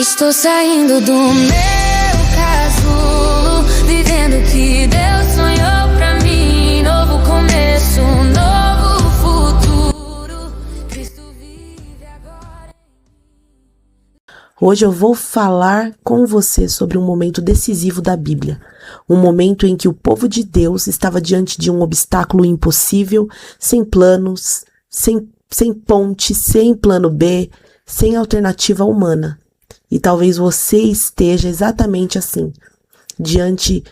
Estou saindo do meu casulo, vivendo o que Deus sonhou pra mim. Novo começo, novo futuro. Cristo vive agora. Hoje eu vou falar com você sobre um momento decisivo da Bíblia. Um momento em que o povo de Deus estava diante de um obstáculo impossível, sem planos, sem ponte, sem plano B, sem alternativa humana. E talvez você esteja exatamente assim, diante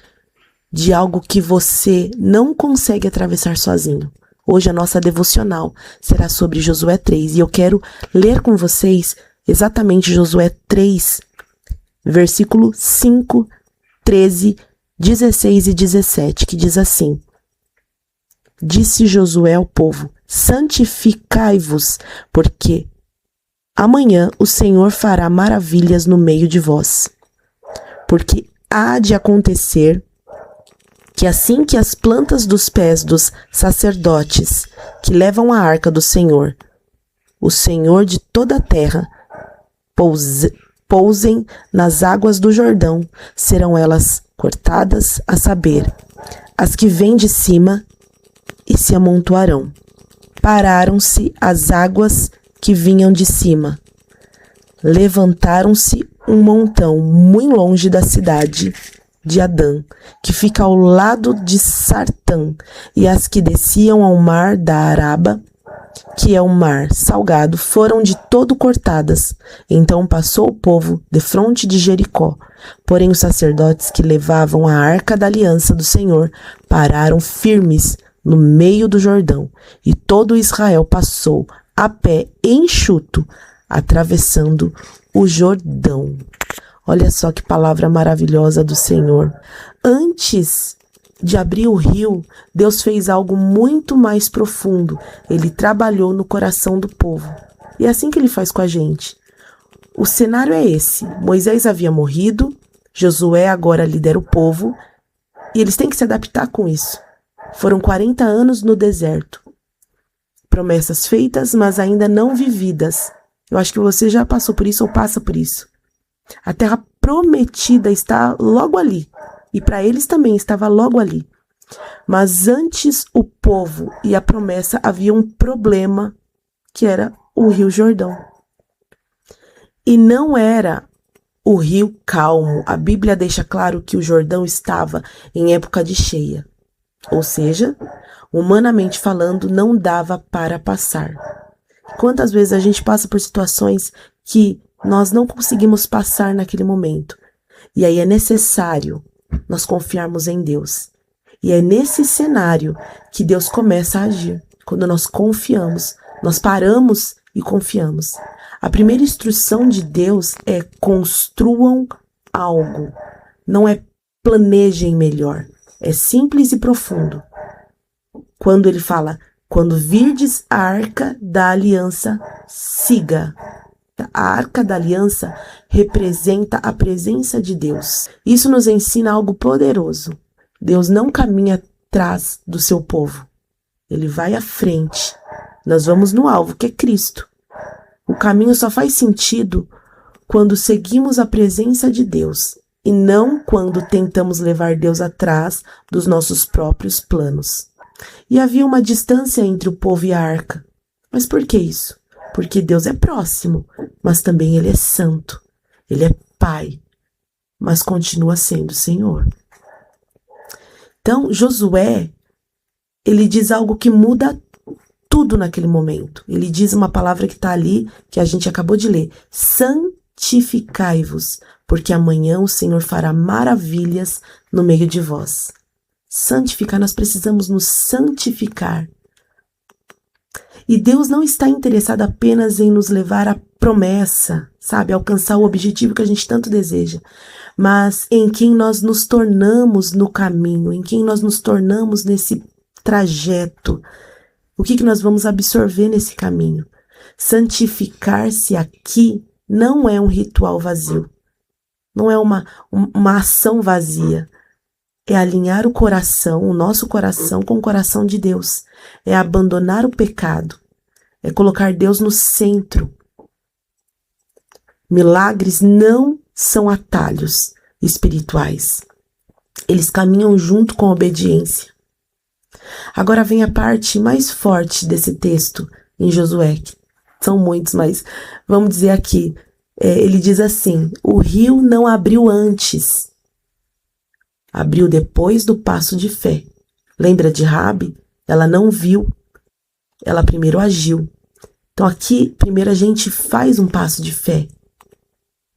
de algo que você não consegue atravessar sozinho. Hoje a nossa devocional será sobre Josué 3 e eu quero ler com vocês exatamente Josué 3, versículo 5, 13, 16 e 17, que diz assim: Disse Josué ao povo: santificai-vos, porque amanhã o Senhor fará maravilhas no meio de vós. Porque há de acontecer que assim que as plantas dos pés dos sacerdotes que levam a arca do Senhor, o Senhor de toda a terra, pousem nas águas do Jordão, serão elas cortadas, a saber, as que vêm de cima, e se amontoarão. Pararam-se as águas que vinham de cima. Levantaram-se um montão muito longe da cidade de Adã, que fica ao lado de Sartã, e as que desciam ao mar da Araba, que é o mar salgado, foram de todo cortadas. Então passou o povo defronte de Jericó. Porém os sacerdotes que levavam a arca da aliança do Senhor pararam firmes no meio do Jordão, e todo Israel passou a pé enxuto, atravessando o Jordão. Olha só que palavra maravilhosa do Senhor. Antes de abrir o rio, Deus fez algo muito mais profundo. Ele trabalhou no coração do povo. E é assim que ele faz com a gente. O cenário é esse. Moisés havia morrido, Josué agora lidera o povo, e eles têm que se adaptar com isso. Foram 40 anos no deserto. Promessas feitas, mas ainda não vividas. Eu acho que você já passou por isso ou passa por isso. A terra prometida está logo ali. E para eles também estava logo ali. Mas antes o povo e a promessa havia um problema, que era o Rio Jordão. E não era o rio calmo. A Bíblia deixa claro que o Jordão estava em época de cheia. Ou seja, humanamente falando, não dava para passar. Quantas vezes a gente passa por situações que nós não conseguimos passar naquele momento? E aí é necessário nós confiarmos em Deus. E é nesse cenário que Deus começa a agir. Quando nós confiamos, nós paramos e confiamos. A primeira instrução de Deus é: construam algo. Não é planejem melhor. É simples e profundo. Quando ele fala: quando virdes a arca da aliança, siga. A arca da aliança representa a presença de Deus. Isso nos ensina algo poderoso. Deus não caminha atrás do seu povo. Ele vai à frente. Nós vamos no alvo, que é Cristo. O caminho só faz sentido quando seguimos a presença de Deus e não quando tentamos levar Deus atrás dos nossos próprios planos. E havia uma distância entre o povo e a arca. Mas por que isso? Porque Deus é próximo, mas também Ele é santo. Ele é Pai, mas continua sendo Senhor. Então, Josué, ele diz algo que muda tudo naquele momento. Ele diz uma palavra que está ali, que a gente acabou de ler: santificai-vos, porque amanhã o Senhor fará maravilhas no meio de vós. Santificar, nós precisamos nos santificar. E Deus não está interessado apenas em nos levar à promessa, sabe, alcançar o objetivo que a gente tanto deseja, mas em quem nós nos tornamos no caminho, em quem nós nos tornamos nesse trajeto. O que nós vamos absorver nesse caminho? Santificar-se aqui não é um ritual vazio, não é uma ação vazia. É alinhar o coração, o nosso coração, com o coração de Deus. É abandonar o pecado. É colocar Deus no centro. Milagres não são atalhos espirituais. Eles caminham junto com a obediência. Agora vem a parte mais forte desse texto em Josué. São muitos, mas vamos dizer aqui. Ele diz assim: o rio não abriu antes, abriu depois do passo de fé. Lembra de Raabe? Ela não viu, ela primeiro agiu. Então aqui, primeiro a gente faz um passo de fé,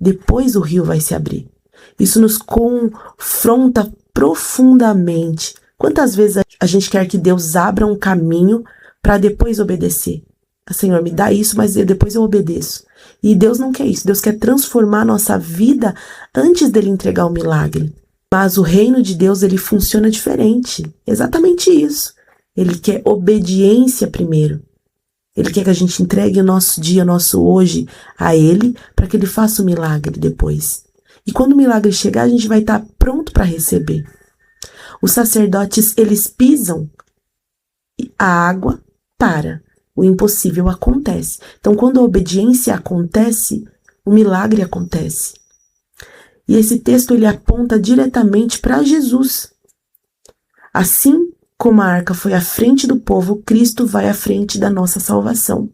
depois o rio vai se abrir. Isso nos confronta profundamente. Quantas vezes a gente quer que Deus abra um caminho para depois obedecer? Senhor, me dá isso, mas depois eu obedeço. E Deus não quer isso. Deus quer transformar a nossa vida antes dele entregar o milagre. Mas o reino de Deus, ele funciona diferente. Exatamente isso. Ele quer obediência primeiro. Ele quer que a gente entregue o nosso dia, o nosso hoje a ele, para que ele faça o milagre depois. E quando o milagre chegar, a gente vai estar pronto para receber. Os sacerdotes, eles pisam e a água para. O impossível acontece. Então, quando a obediência acontece, o milagre acontece. E esse texto, ele aponta diretamente para Jesus. Assim como a arca foi à frente do povo, Cristo vai à frente da nossa salvação.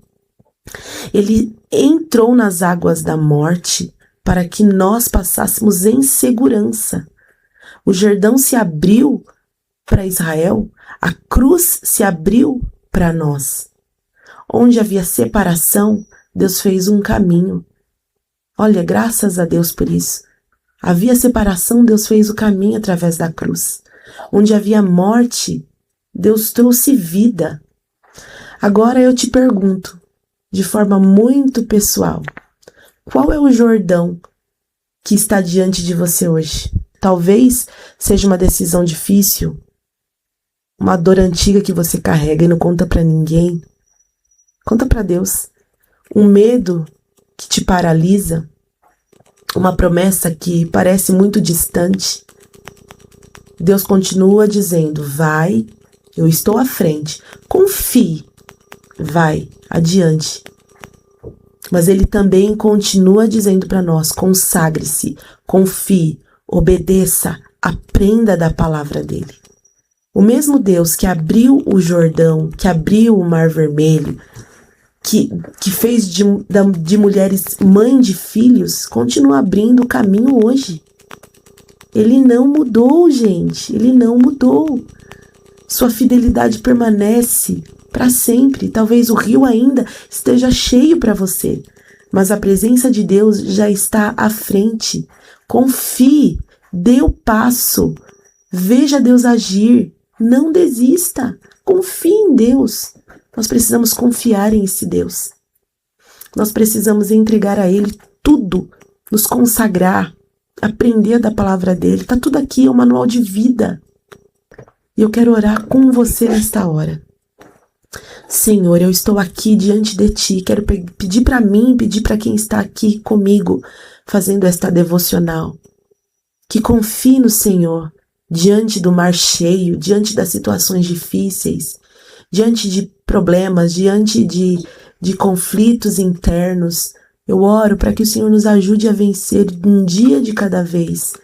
Ele entrou nas águas da morte para que nós passássemos em segurança. O Jordão se abriu para Israel, a cruz se abriu para nós. Onde havia separação, Deus fez um caminho. Olha, graças a Deus por isso. Havia separação, Deus fez o caminho através da cruz. Onde havia morte, Deus trouxe vida. Agora eu te pergunto, de forma muito pessoal, qual é o Jordão que está diante de você hoje? Talvez seja uma decisão difícil, uma dor antiga que você carrega e não conta para ninguém. Conta para Deus. Um medo que te paralisa, uma promessa que parece muito distante. Deus continua dizendo: vai, eu estou à frente. Confie, vai, adiante. Mas ele também continua dizendo para nós: consagre-se, confie, obedeça, aprenda da palavra dele. O mesmo Deus que abriu o Jordão, que abriu o Mar Vermelho, que fez de mulheres mãe de filhos, continua abrindo o caminho hoje. Ele não mudou, gente. Ele não mudou. Sua fidelidade permanece para sempre. Talvez o rio ainda esteja cheio para você, mas a presença de Deus já está à frente. Confie, dê o passo, veja Deus agir. Não desista. Confie em Deus. Nós precisamos confiar em esse Deus. Nós precisamos entregar a Ele tudo, nos consagrar, aprender da palavra dEle. Está tudo aqui, é um manual de vida. E eu quero orar com você nesta hora. Senhor, eu estou aqui diante de Ti. Quero pedir para mim, pedir para quem está aqui comigo, fazendo esta devocional, que confie no Senhor, diante do mar cheio, diante das situações difíceis, diante de problemas, diante de conflitos internos. Eu oro para que o Senhor nos ajude a vencer um dia de cada vez.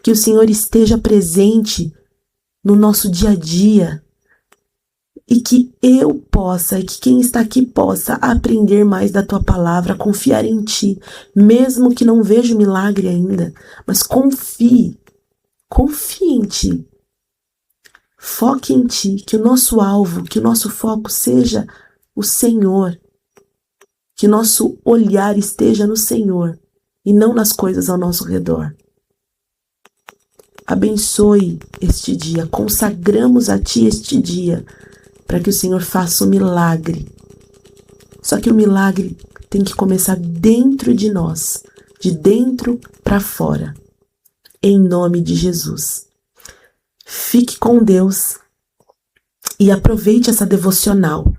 Que o Senhor esteja presente no nosso dia a dia. E que eu possa, e que quem está aqui possa aprender mais da Tua palavra, confiar em Ti, mesmo que não veja o milagre ainda. Mas confie em Ti. Foque em Ti, que o nosso alvo, que o nosso foco seja o Senhor. Que nosso olhar esteja no Senhor e não nas coisas ao nosso redor. Abençoe este dia, consagramos a Ti este dia, para que o Senhor faça um milagre. Só que o milagre tem que começar dentro de nós, de dentro para fora. Em nome de Jesus. Fique com Deus e aproveite essa devocional.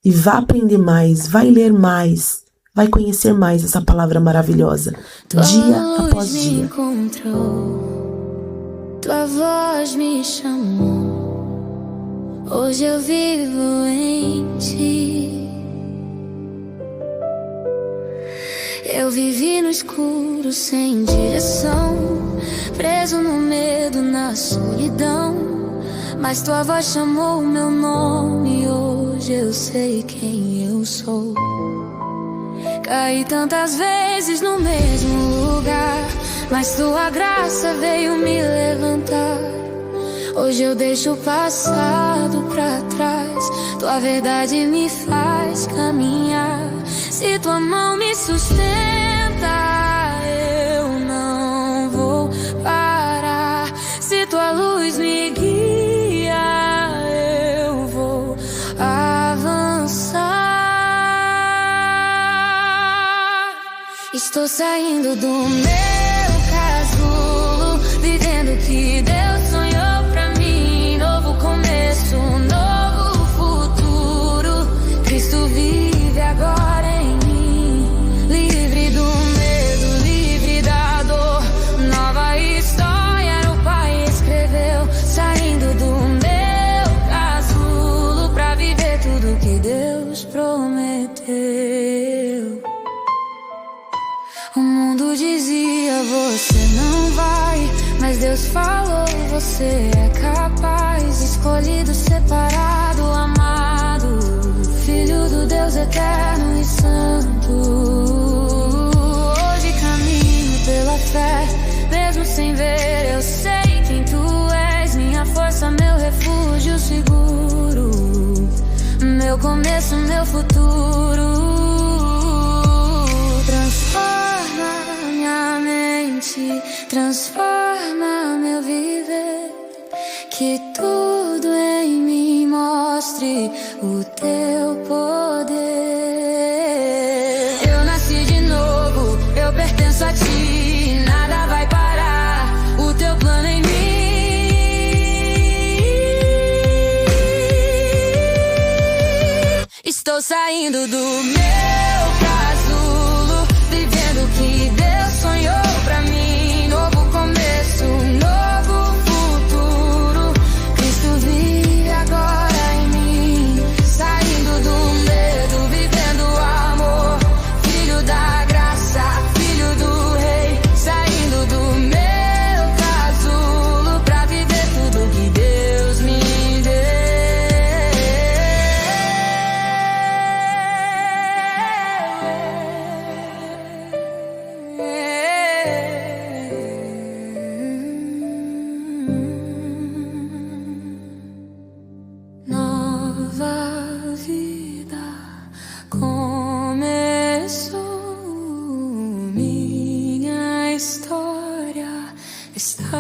E vá aprender mais, vai ler mais, vai conhecer mais essa palavra maravilhosa, dia após dia. Tua voz me chamou, hoje eu vivo em Ti. Eu vivi no escuro sem direção, preso no medo, na solidão. Mas tua voz chamou o meu nome e hoje eu sei quem eu sou. Caí tantas vezes no mesmo lugar, mas tua graça veio me levantar. Hoje eu deixo o passado pra trás, tua verdade me faz caminhar. Se tua mão me sustenta, eu não vou parar. Se tua luz me guia, eu vou avançar. Estou saindo do meu casulo, vivendo o que Deus sonhou pra mim. Novo começo, novo futuro. Cristo vive agora em mim. Livre do medo, livre da dor. Nova história o Pai escreveu. Saindo do meu casulo pra viver tudo que Deus prometeu. O mundo dizia, você não vai, mas Deus falou, você é capaz. Escolhido, separado, amado, filho do Deus eterno e santo. Hoje caminho pela fé, mesmo sem ver, eu sei quem tu és. Minha força, meu refúgio seguro, meu começo, meu futuro. Transforma minha mente, transforma meu viver. Que tudo em mim mostre o teu poder. Eu nasci de novo, eu pertenço a ti. Nada vai parar o teu plano em mim. Estou saindo do meu casulo, vivendo o que Deus sonhou pra mim. Novo começo, novo futuro. Cristo vive agora em mim. Saindo do medo, vivendo o amor. Filho da graça, filho do rei. Saindo do meu casulo pra viver tudo que Deus me nova vida começou. Minha história está